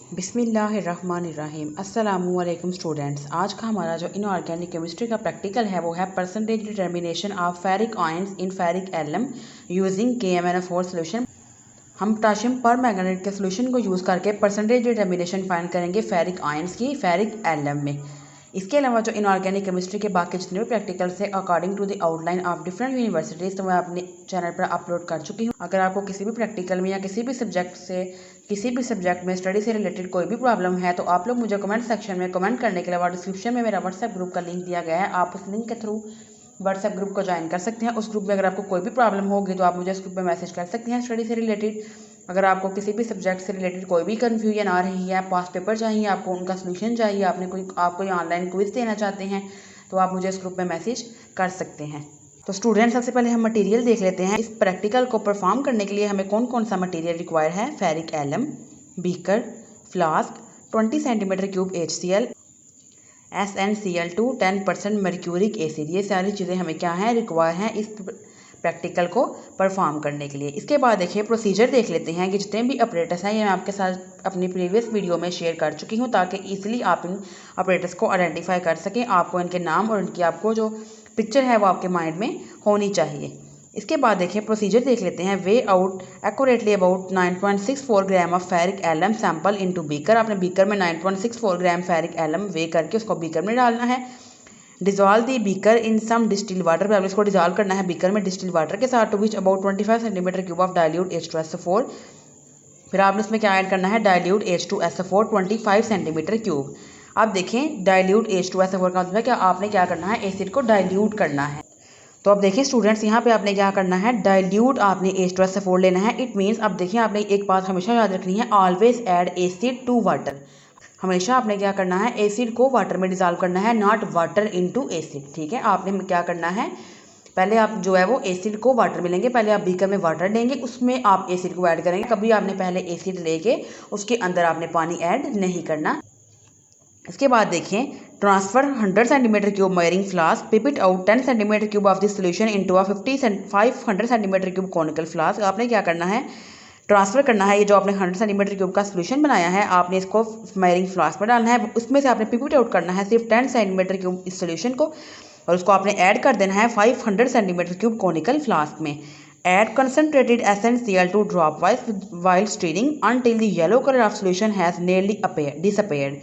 बिस्मिल्लाहिर्रहमानिर्रहीम। अस्सलामुअलैकुम स्टूडेंट्स। आज का हमारा जो इनऑर्गेनिक केमिस्ट्री का प्रैक्टिकल है वो है percentage determination of ferric ions in ferric alum using KMnO4 solution. हम पोटाशियम पर मैंगनेट के सोल्यूशन को यूज़ करके परसेंटेज डिटर्मिनेशन फाइंड करेंगे फेरिक आयंस की फेरिक एलम में। इसके अलावा जो इनऑर्गेनिक केमिस्ट्री के बाकी जितने भी प्रैक्टिकल्स है according to the outline of different universities तो मैं अपने चैनल पर अपलोड कर चुकी हूँ। अगर आपको किसी भी प्रैक्टिकल में या किसी भी सब्जेक्ट में स्टडी से रिलेटेड कोई भी प्रॉब्लम है तो आप लोग मुझे कमेंट सेक्शन में कमेंट करने के अलावा डिस्क्रिप्शन में मेरा व्हाट्सएप ग्रुप का लिंक दिया गया है, आप उस लिंक के थ्रू व्हाट्सएप ग्रुप को ज्वाइन कर सकते हैं। उस ग्रुप में अगर आपको कोई भी प्रॉब्लम होगी तो आप मुझे उस ग्रुप में मैसेज कर सकते हैं स्टडी से रिलेटेड। अगर आपको किसी भी सब्जेक्ट से रिलेटेड कोई भी कन्फ्यूजन आ रही है, पास्ट पेपर चाहिए, आपको उनका सोल्यूशन चाहिए, आप कोई ऑनलाइन क्विज देना चाहते हैं तो आप मुझे इस ग्रुप में मैसेज कर सकते हैं। तो स्टूडेंट सबसे पहले हम मटेरियल देख लेते हैं। इस प्रैक्टिकल को परफॉर्म करने के लिए हमें कौन कौन सा मटेरियल रिक्वायर है। Ferric alum, beaker, flask, 20 centimetre cube HCl, SnCl2, 10% mercuric acid, ये सारी चीज़ें हमें क्या हैं रिक्वायर हैं इस प्रैक्टिकल को परफॉर्म करने के लिए। इसके बाद देखिए प्रोसीजर देख लेते हैं कि जितने भी ऑपरेटर्स हैं ये मैं आपके साथ अपनी प्रीवियस वीडियो में शेयर कर चुकी हूँ ताकि ईजिली आप इन ऑपरेटर्स को आइडेंटिफाई कर सकें। आपको इनके नाम और इनकी आपको जो पिक्चर है वो आपके माइंड में होनी चाहिए। इसके बाद देखिए प्रोसीजर देख लेते हैं। Weigh out accurately about 9.64 gram of ferric alum sample into beaker. आपने बीकर में 9.64 ग्राम फेरिक एलम वे करके उसको बीकर में डालना है। डिजॉल्व दी बीकर इन सम डिस्टिल वाटर, पर इसको डिजॉल्व करना है बीकर में डिस्टिल वाटर के साथ। To which about 25 centimetre cube of dilute H2SO4। फिर आपने इसमें क्या ऐड करना है डाइल्यूट H2SO4 25 सेंटीमीटर क्यूब। अब देखें डाइल्यूट H2SO4 का मतलब क्या आपने क्या करना है एसिड को डाइल्यूट करना है। तो अब देखिए स्टूडेंट्स यहाँ पे आपने क्या करना है डाइल्यूट आपने H2SO4 लेना है। इट मीन्स अब देखिए आपने एक बात हमेशा याद रखनी है, always add acid to water. हमेशा आपने क्या करना है एसिड को वाटर में डिजॉल्व करना है, नॉट वाटर इनटू एसिड। ठीक है, आपने क्या करना है पहले आप जो है वो एसिड को वाटर में लेंगे, पहले आप बीकर में वाटर लेंगे उसमें आप एसिड को ऐड करेंगे। कभी आपने पहले एसिड लेके उसके अंदर आपने पानी ऐड नहीं करना। इसके बाद देखें transfer 100 centimetre cube मयरिंग flask, pip it out 10 centimetre cube of this solution into a 500 centimetre cube conical flask. आपने क्या करना है ट्रांसफ़र करना है ये जो आपने 100 सेंटीमीटर क्यूब का सोल्यूशन बनाया है, आपने इसको मयरिंग फ्लास्क में डालना है। उसमें से आपने पिप इट आउट करना है सिर्फ 10 सेंटीमीटर क्यूब इस सोल्यूशन को और उसको आपने ऐड कर देना है 500 सेंटीमीटर क्यूब कॉनिकल फ्लास्क में। Add concentrated SnCl2 drop while stirring until the yellow color of solution has nearly disappeared।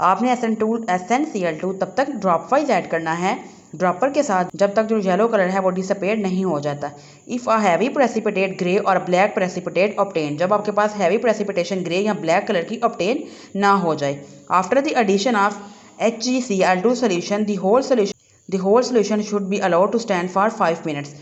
आपने SnCl2 तब तक ड्रॉप वाइज ऐड करना है ड्रॉपर के साथ जब तक जो येलो कलर है वो डिसअपेयर नहीं हो जाता। If a heavy precipitate grey और ब्लैक प्रेसिपिटेट ऑब्टेन, जब आपके पास हैवी प्रेसिपिटेशन ग्रे या ब्लैक कलर की ऑब्टेन ना हो जाए। After the addition of HgCl2 solution the whole solution should be allowed to stand for 5 minutes.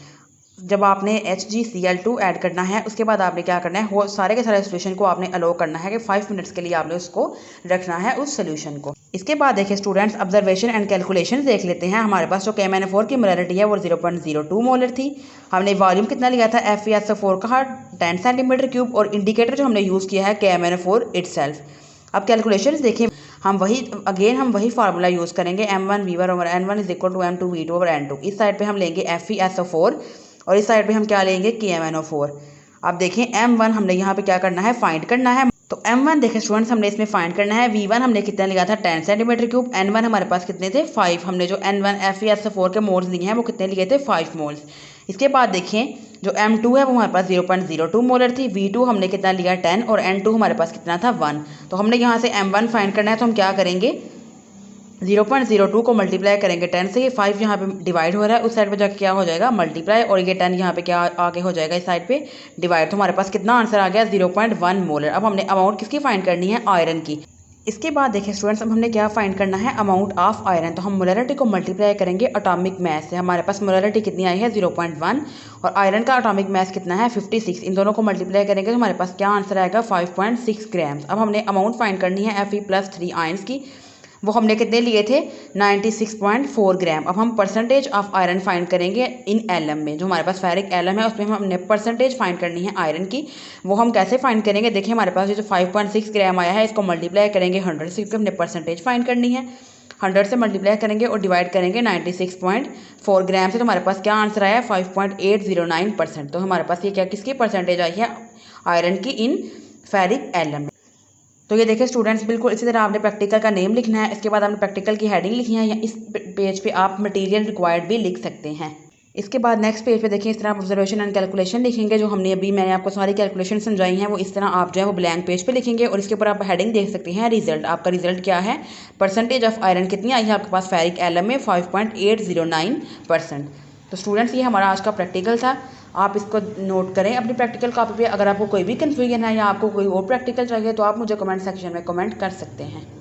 जब आपने HgCl2 ऐड करना है उसके बाद आपने क्या करना है वो सारे के सारे सोल्यूशन को आपने अलाउ करना है कि 5 मिनट्स के लिए आपने उसको रखना है उस सोल्यूशन को। इसके बाद देखिए स्टूडेंट्स ऑब्जर्वेशन एंड कैलकुलेशन देख लेते हैं। हमारे पास जो KMnO4 की मोलैरिटी है वो 0.02 मोलर थी। हमने वॉल्यूम कितना लिया था FeSO4 का 10 सेंटीमीटर क्यूब और इंडिकेटर जो हमने यूज़ किया है KMnO4 इटसेल्फ। अब कैलकुलेशंस देखें हम वही फार्मूला यूज़ करेंगे M1V1/N1 is equal to M2V2/N2। इस साइड पे हम लेंगे FeSO4 और इस साइड पे हम क्या लेंगे KMnO4। अब देखें M1 हमने यहाँ पे क्या करना है फाइंड करना है। तो M1 देखें स्टूडेंट्स हमने इसमें फाइंड करना है। V1 हमने कितना लिया था 10 सेंटीमीटर क्यूब, N1 हमारे पास कितने थे 5। हमने जो N1 FeSO4 के मोल्स लिए हैं वो कितने लिए थे 5 मोल्स। इसके बाद देखें जो M2 है वो हमारे पास 0.02 मोलर थी। V2 हमने कितना लिया 10 और N2 हमारे पास कितना था 1। तो हमने यहाँ से M1 फाइंड करना है तो हम क्या करेंगे 0.02 को मल्टीप्लाई करेंगे 10 से। ये 5 यहाँ पे डिवाइड हो रहा है उस साइड पे जाके क्या हो जाएगा मल्टीप्लाई और ये 10 यहाँ पे क्या आगे हो जाएगा इस साइड पे डिवाइड। तो हमारे पास कितना आंसर आ गया 0.1 मोलर। अब हमने अमाउंट किसकी फाइंड करनी है आयरन की। इसके बाद देखिए स्टूडेंट्स अब हमने क्या फाइंड करना है अमाउंट ऑफ आयरन। तो हम मोलैरिटी को मल्टीप्लाई करेंगे एटॉमिक मास से। हमारे पास मोलैरिटी कितनी आई है 0.1 और आयरन का एटॉमिक मास कितना है 56। इन दोनों को मल्टीप्लाई करेंगे तो हमारे पास क्या आंसर आएगा 5.6 ग्राम्स। अब हमने अमाउंट फाइंड करनी है Fe+3 आयंस की, वो हमने कितने लिए थे 96.4 ग्राम। अब हम परसेंटेज ऑफ आयरन फाइंड करेंगे इन एलम में। जो हमारे पास फेरिक एलम है उसमें हमने परसेंटेज फाइंड करनी है आयरन की। वो हम कैसे फाइंड करेंगे देखिए हमारे पास ये जो 5.6 ग्राम आया है इसको मल्टीप्लाई करेंगे 100 से क्योंकि हमने परसेंटेज फाइंड करनी है। 100 से मल्टीप्लाई करेंगे और डिवाइड करेंगे 96.4 ग्राम से। तो हमारे पास क्या आंसर आया 5.809%। तो हमारे पास ये क्या किसकी परसेंटेज आई है आयरन की इन फेरिक एलम। तो ये देखिए स्टूडेंट्स, बिल्कुल इसी तरह आपने प्रैक्टिकल का नेम लिखना है। इसके बाद आपने प्रैक्टिकल की हेडिंग लिखनी है, या इस पेज पे आप मटेरियल रिक्वायर्ड भी लिख सकते हैं। इसके बाद नेक्स्ट पेज पे देखिए इस तरह ऑब्जर्वेशन एंड कैलकुलेशन लिखेंगे। जो मैंने आपको सारी कैलकुलेशन समझाई हैं वो इस तरह आप जो है वो ब्लैंक पेज पे लिखेंगे, और इसके ऊपर आप हेडिंग देख सकते हैं रिजल्ट। आपका रिजल्ट क्या है, परसेंटेज ऑफ आयरन कितनी आई है आपके पास फेरिक एलम में, 5.809%। तो स्टूडेंट्स, ये हमारा आज का प्रैक्टिकल था। आप इसको नोट करें अपनी प्रैक्टिकल कॉपी पे। अगर आपको कोई भी कन्फ्यूजन है या आपको कोई और प्रैक्टिकल चाहिए तो आप मुझे कमेंट सेक्शन में कमेंट कर सकते हैं।